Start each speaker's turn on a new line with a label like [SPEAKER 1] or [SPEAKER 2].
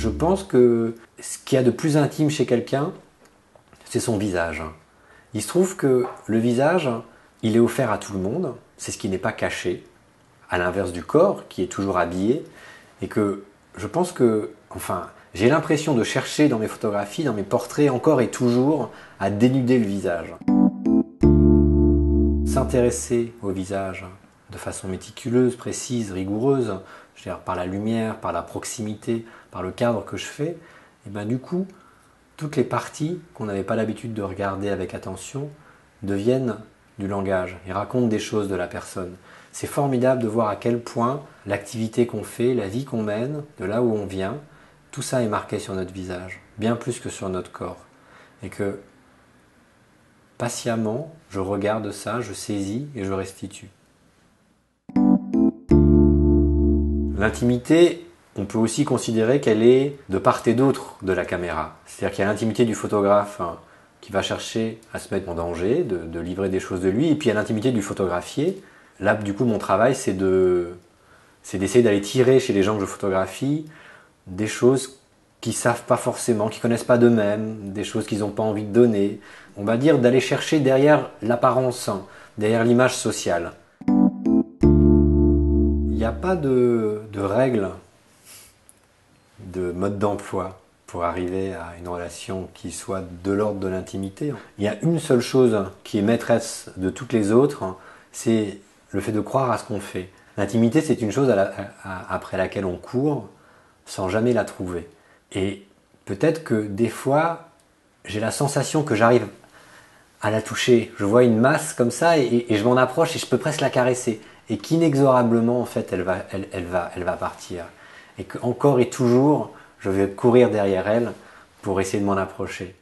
[SPEAKER 1] je pense que ce qu'il y a de plus intime chez quelqu'un, c'est son visage. Il se trouve que le visage, il est offert à tout le monde, c'est ce qui n'est pas caché, à l'inverse du corps qui est toujours habillé, et que je pense que, enfin, j'ai l'impression de chercher dans mes photographies, dans mes portraits, encore et toujours, à dénuder le visage. S'intéresser au visage de façon méticuleuse, précise, rigoureuse, je veux dire, par la lumière, par la proximité, par le cadre que je fais, et ben du coup, toutes les parties qu'on n'avait pas l'habitude de regarder avec attention deviennent du langage. Ils racontent des choses de la personne. C'est formidable de voir à quel point l'activité qu'on fait, la vie qu'on mène, de là où on vient, tout ça est marqué sur notre visage, bien plus que sur notre corps. Et que patiemment, je regarde ça, je saisis et je restitue. L'intimité, on peut aussi considérer qu'elle est de part et d'autre de la caméra. C'est-à-dire qu'il y a l'intimité du photographe qui va chercher à se mettre en danger, de livrer des choses de lui, et puis il y a l'intimité du photographié. Là, du coup, mon travail, c'est d'essayer d'aller tirer chez les gens que je photographie des choses qu'ils ne savent pas forcément, qu'ils ne connaissent pas d'eux-mêmes, des choses qu'ils n'ont pas envie de donner. On va dire d'aller chercher derrière l'apparence, derrière l'image sociale. Il n'y a pas de règles, de mode d'emploi pour arriver à une relation qui soit de l'ordre de l'intimité. Il y a une seule chose qui est maîtresse de toutes les autres, c'est le fait de croire à ce qu'on fait. L'intimité, c'est une chose après laquelle on court sans jamais la trouver. Et peut-être que des fois, j'ai la sensation que j'arrive à la toucher. Je vois une masse comme ça et je m'en approche et je peux presque la caresser. Et qu'inexorablement, en fait, elle va partir. Et qu'encore et toujours, je vais courir derrière elle pour essayer de m'en approcher.